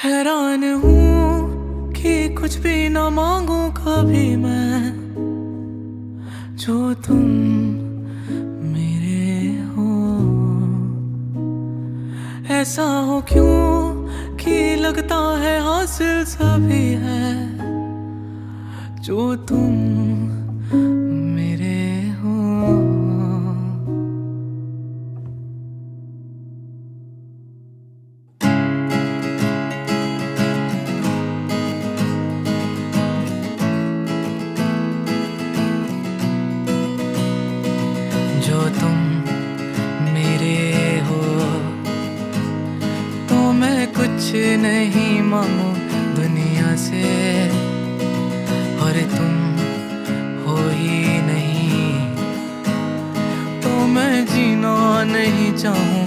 हैरान हूँ कि कुछ भी ना मांगू कभी मैं, जो तुम मेरे हो। ऐसा हो क्यों कि लगता है हासिल सभी है, जो तुम मेरे हो। जो तुम मेरे हो, तो मैं कुछ नहीं मांगू दुनिया से, और तुम हो ही नहीं तो मैं जीना नहीं चाहूँ